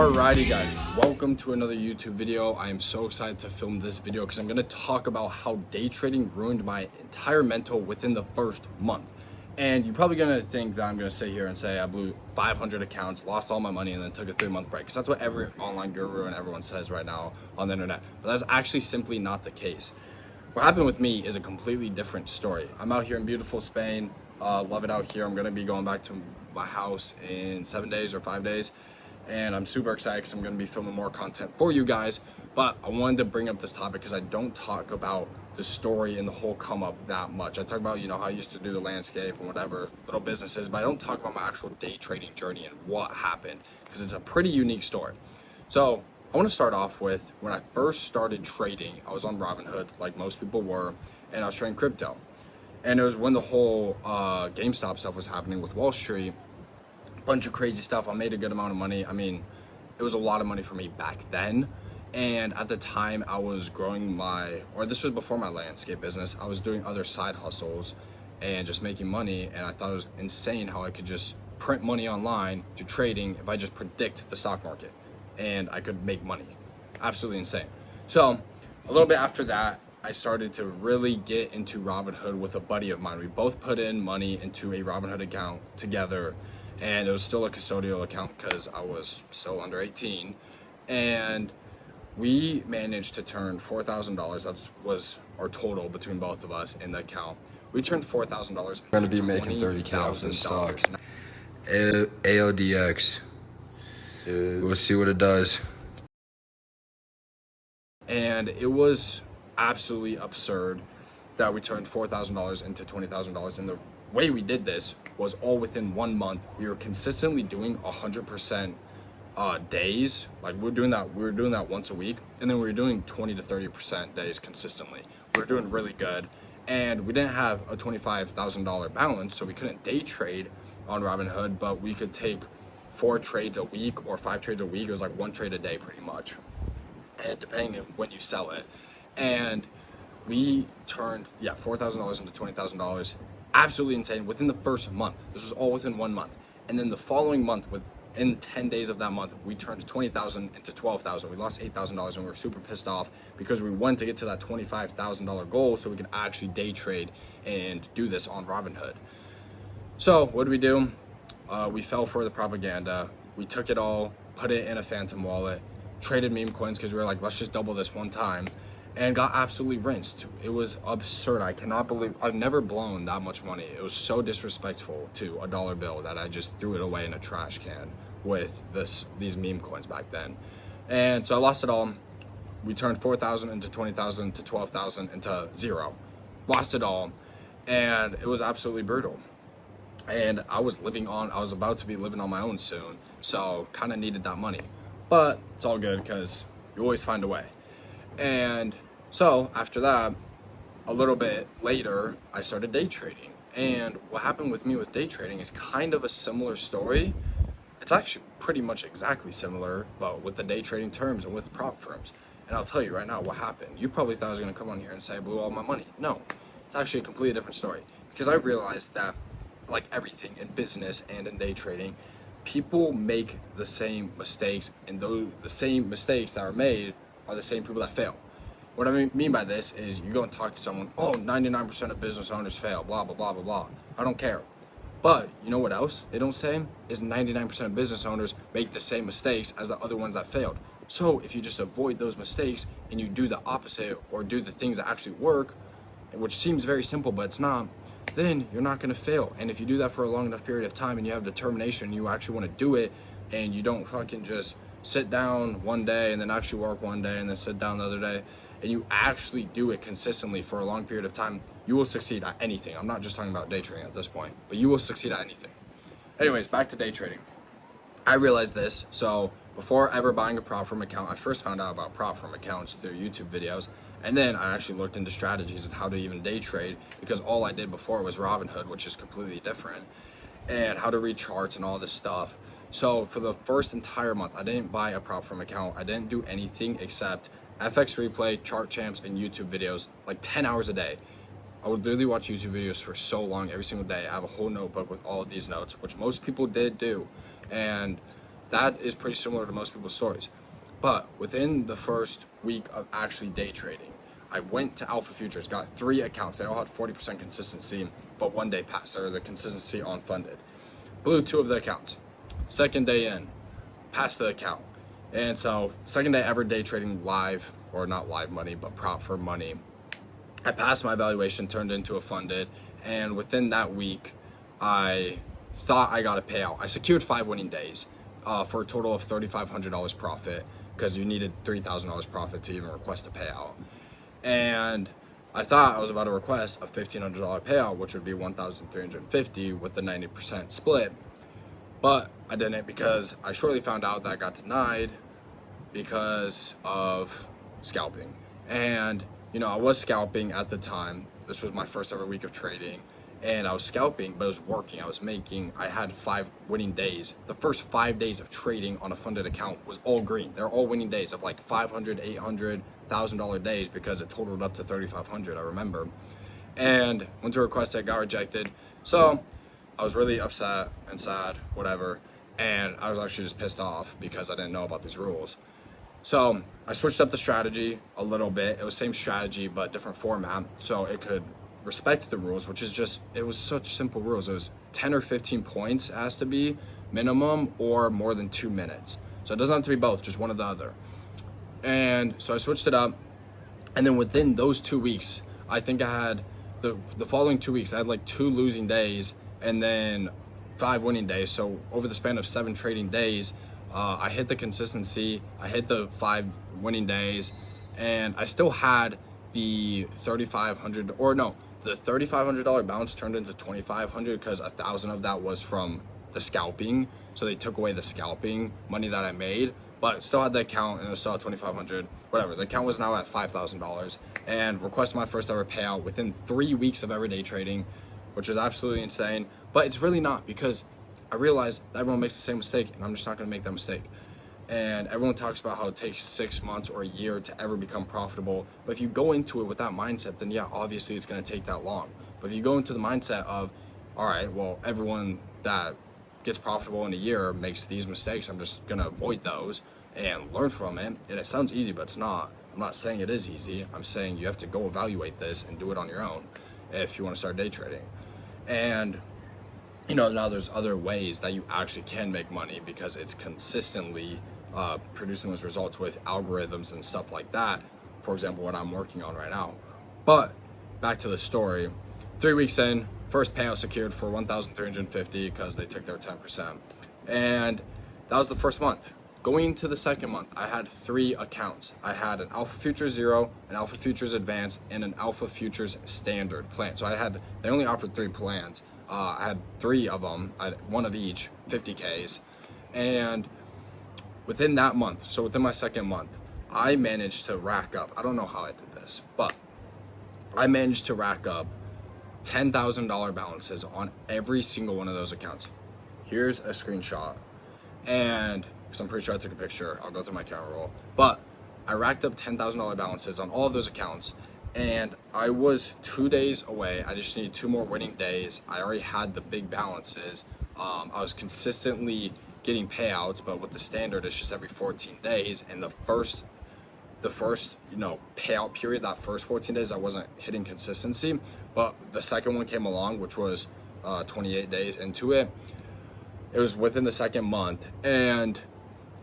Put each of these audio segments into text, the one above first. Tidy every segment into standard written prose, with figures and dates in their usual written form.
Alrighty guys, welcome to another YouTube video. I am so excited to film this video because I'm going to talk about how day trading ruined my entire mental within the first month. And you're probably going to think that I'm going to sit here and say I blew 500 accounts, lost all my money, and then took a 3-month break. Because that's what every online guru and everyone says right now on the internet. But that's actually simply not the case. What happened with me is a completely different story. I'm out here in beautiful Spain. Love it out here. I'm going to be going back to my house in 7 days or 5 days. And I'm super excited because I'm going to be filming more content for you guys. But I wanted to bring up this topic because I don't talk about the story and the whole come up that much. I talk about, how I used to do the landscape and whatever, little businesses, but I don't talk about my actual day trading journey and what happened because it's a pretty unique story. So I want to start off with when I first started trading. I was on Robinhood like most people were, and I was trading crypto. And it was when the whole GameStop stuff was happening with Wall Street. Bunch of crazy stuff. I made a good amount of money. I mean, it was a lot of money for me back then. And at the time I was growing this was before my landscape business. I was doing other side hustles and just making money. And I thought it was insane how I could just print money online through trading if I just predict the stock market and I could make money. Absolutely insane. So a little bit after that, I started to really get into Robinhood with a buddy of mine. We both put in money into a Robinhood account together. And it was still a custodial account because I was still under 18. And we managed to turn $4,000. That was our total between both of us in the account. We turned $4,000. We're going to be making 30K off this stock. AODX. We'll see what it does. And it was absolutely absurd that we turned $4,000 into $20,000. And the way we did this was all within 1 month. We were consistently doing 100% days. Like we were doing that once a week, and then we were doing 20 to 30% days consistently. We were doing really good, and we didn't have a $25,000 balance, so we couldn't day trade on Robinhood, but we could take 4 trades a week or 5 trades a week. It was like 1 trade a day pretty much, and depending on when you sell it. And we turned $4,000 into $20,000. Absolutely insane within the first month. This was all within 1 month. And then the following month, within 10 days of that month, we turned 20,000 into 12,000. We lost $8,000 and we were super pissed off because we wanted to get to that $25,000 goal so we could actually day trade and do this on Robinhood. So what did we do? We fell for the propaganda. We took it all, put it in a phantom wallet, traded meme coins because we were like, let's just double this one time. And got absolutely rinsed. It was absurd. I cannot believe I've never blown that much money. It was so disrespectful to a dollar bill that I just threw it away in a trash can with these meme coins back then. And so I lost it all. We turned 4,000 into 20,000 to 12,000 into 0. Lost it all, and it was absolutely brutal. And I was about to be living on my own soon, so kind of needed that money. But it's all good because you always find a way. And so after that, a little bit later, I started day trading. And what happened with me with day trading is kind of a similar story. It's actually pretty much exactly similar, but with the day trading terms and with prop firms. And I'll tell you right now what happened. You probably thought I was going to come on here and say I blew all my money. No, it's actually a completely different story. Because I realized that, like everything in business and in day trading, people make the same mistakes, and the same mistakes that are made are the same people that fail. What I mean by this is you go and talk to someone, 99% of business owners fail, blah, blah, blah, blah, blah. I don't care. But you know what else they don't say? Is 99% of business owners make the same mistakes as the other ones that failed. So if you just avoid those mistakes and you do the opposite or do the things that actually work, which seems very simple, but it's not, then you're not going to fail. And if you do that for a long enough period of time and you have determination, you actually want to do it, and you don't fucking just sit down one day and then actually work one day and then sit down the other day, and you actually do it consistently for a long period of time, you will succeed at anything. I'm not just talking about day trading at this point, but you will succeed at anything. Anyways, back to day trading. I realized this. So before ever buying a prop firm account, I first found out about prop firm accounts through YouTube videos, and then I actually looked into strategies and how to even day trade, because all I did before was Robinhood, which is completely different, and how to read charts and all this stuff. So for the first entire month, I didn't buy a prop firm account. I didn't do anything except FX replay, chart champs, and YouTube videos, like 10 hours a day. I would literally watch YouTube videos for so long every single day. I have a whole notebook with all of these notes, which most people did do. And that is pretty similar to most people's stories. But within the first week of actually day trading, I went to Alpha Futures, got 3 accounts. They all had 40% consistency, but 1 day passed, or the consistency on funded. Blew 2 of the accounts. Second day in, passed the account. And so, second day ever day trading live, or not live money, but prop for money. I passed my evaluation, turned into a funded, and within that week, I thought I got a payout. I secured 5 winning days for a total of $3,500 profit, because you needed $3,000 profit to even request a payout. And I thought I was about to request a $1,500 payout, which would be $1,350 with the 90% split. But I didn't, because I shortly found out that I got denied because of scalping. And, I was scalping at the time. This was my first ever week of trading. And I was scalping, but it was working. I had 5 winning days. The first 5 days of trading on a funded account was all green. They're all winning days of like $500, $800, $1,000 days, because it totaled up to $3,500, I remember. And went to request it, got rejected. So I was really upset and sad, whatever. And I was actually just pissed off because I didn't know about these rules. So I switched up the strategy a little bit. It was same strategy, but different format. So it could respect the rules, which is just, it was such simple rules. It was 10 or 15 points has to be minimum, or more than 2 minutes. So it doesn't have to be both, just one or the other. And so I switched it up. And then within those 2 weeks, I think I had the following 2 weeks, I had like 2 losing days and then 5 winning days. So over the span of 7 trading days, I hit the consistency, I hit the 5 winning days, and I still had the $3,500 balance turned into $2,500, because 1,000 of that was from the scalping. So they took away the scalping money that I made, but still had the account, and it was still at $2,500, whatever. The account was now at $5,000, and requested my first ever payout within 3 weeks of everyday trading, which is absolutely insane. But it's really not, because I realized that everyone makes the same mistake, and I'm just not going to make that mistake. And everyone talks about how it takes 6 months or a year to ever become profitable. But if you go into it with that mindset, then yeah, obviously it's going to take that long. But if you go into the mindset of, all right, well, everyone that gets profitable in a year makes these mistakes, I'm just going to avoid those and learn from it. And it sounds easy, but it's not. I'm not saying it is easy. I'm saying you have to go evaluate this and do it on your own if you want to start day trading. And now there's other ways that you actually can make money, because it's consistently producing those results with algorithms and stuff like that. For example, what I'm working on right now. But back to the story. 3 weeks in, first payout secured for $1,350, because they took their 10%. And that was the first month. Going into the second month, I had 3 accounts. I had an Alpha Futures Zero, an Alpha Futures Advanced, and an Alpha Futures Standard plan. So they only offered 3 plans. I had 3 of them, I had 1 of each, 50Ks. And within that month, so within my second month, I managed to rack up, I don't know how I did this, but I managed to rack up $10,000 balances on every single one of those accounts. Here's a screenshot. And, because I'm pretty sure I took a picture, I'll go through my camera roll. But I racked up $10,000 balances on all of those accounts. And I was 2 days away. I just needed 2 more winning days. I already had the big balances. I was consistently getting payouts, but with the standard, it's just every 14 days. And the first payout period, that first 14 days, I wasn't hitting consistency. But the second one came along, which was 28 days into it. It was within the second month, and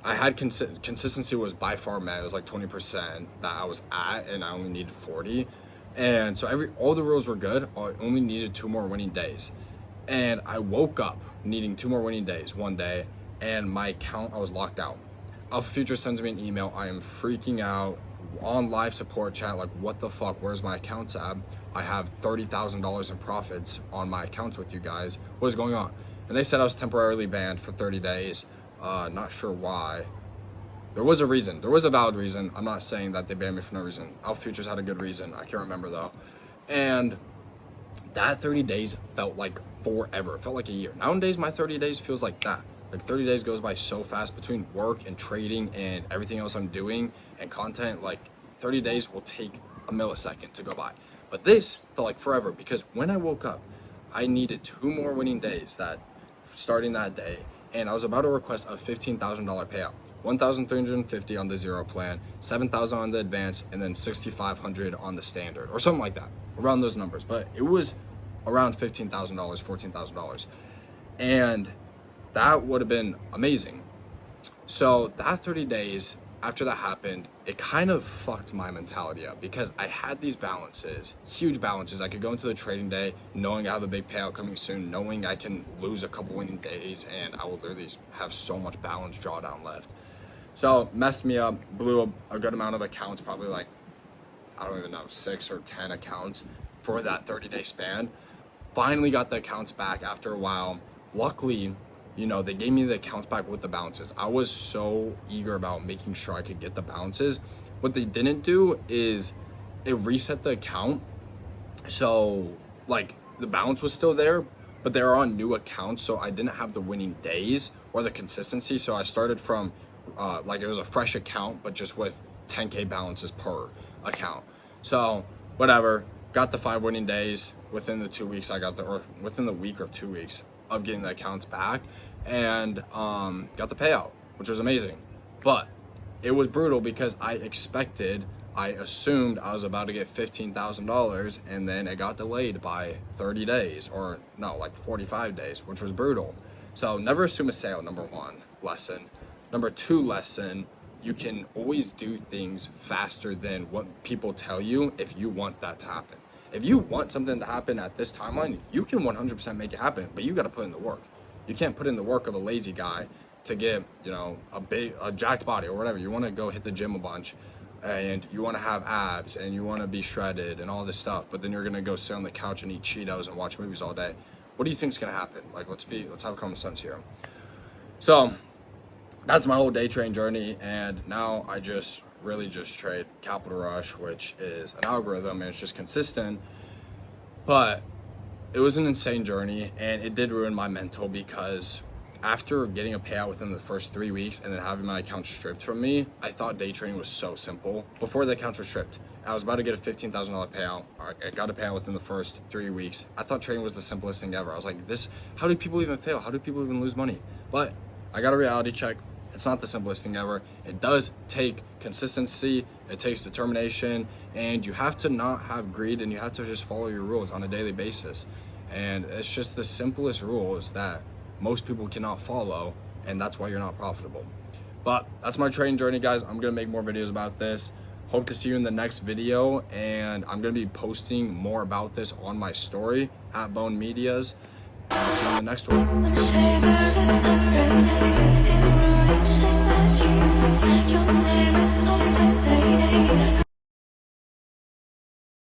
I had consistency was by far met. It was like 20% that I was at, and I only needed 40. And so all the rules were good. I only needed 2 more winning days. And I woke up needing 2 more winning days one day, and my account, I was locked out. Alpha Future sends me an email. I am freaking out on live support chat, like, what the fuck, where's my accounts at? I have $30,000 in profits on my accounts with you guys. What is going on? And they said I was temporarily banned for 30 days. Not sure why. There was a reason. There was a valid reason. I'm not saying that they banned me for no reason. Alpha Futures had a good reason. I can't remember though. And that 30 days felt like forever. It felt like a year. Nowadays, my 30 days feels like that. Like 30 days goes by so fast between work and trading and everything else I'm doing and content. Like 30 days will take a millisecond to go by. But this felt like forever, because when I woke up, I needed 2 more winning days that starting that day, and I was about to request a $15,000 payout. 1,350 on the zero plan, 7,000 on the advanced, and then 6,500 on the standard, or something like that, around those numbers. But it was around $15,000, $14,000, and that would have been amazing. So that 30 days after that happened, it kind of fucked my mentality up because I had these balances, huge balances. I could go into the trading day knowing I have a big payout coming soon, knowing I can lose a couple winning days, and I will literally have so much balance drawdown left. So messed me up, blew a good amount of accounts, probably like, I don't even know, 6 or 10 accounts for that 30-day span. Finally got the accounts back after a while. Luckily, you know, they gave me the accounts back with the balances. I was so eager about making sure I could get the balances. What they didn't do is it reset the account. So like the balance was still there, but they were on new accounts. So I didn't have the winning days or the consistency. So I started from like it was a fresh account, but just with 10K balances per account. So whatever, got the 5 winning days within the 2 weeks. Or within the week or 2 weeks of getting the accounts back, and got the payout, which was amazing. But it was brutal because I assumed I was about to get $15,000, and then it got delayed by 30 days, or no, like 45 days, which was brutal. So never assume a sale, number 1 lesson. Number 2 lesson, you can always do things faster than what people tell you if you want that to happen. If you want something to happen at this timeline, you can 100% make it happen, but you got to put in the work. You can't put in the work of a lazy guy to get, you know, a jacked body or whatever. You want to go hit the gym a bunch, and you want to have abs, and you want to be shredded and all this stuff, but then you're going to go sit on the couch and eat Cheetos and watch movies all day. What do you think is going to happen? Like, let's have common sense here. So that's my whole day trading journey, and now I really just trade Capital Rush, which is an algorithm and it's just consistent. But it was an insane journey, and it did ruin my mental because after getting a payout within the first 3 weeks and then having my account stripped from me, I thought day trading was so simple. Before the accounts were stripped, I was about to get a $15,000 payout. I got a payout within the first 3 weeks. I thought trading was the simplest thing ever. I was like, how do people even fail? How do people even lose money? But I got a reality check. It's not the simplest thing ever. It does take consistency, it takes determination, and you have to not have greed, and you have to just follow your rules on a daily basis. And it's just the simplest rules that most people cannot follow, and that's why you're not profitable. But that's my trading journey, guys. I'm gonna make more videos about this. Hope to see you in the next video, and I'm gonna be posting more about this on my story at Bone Medias. I'll see you in the next one.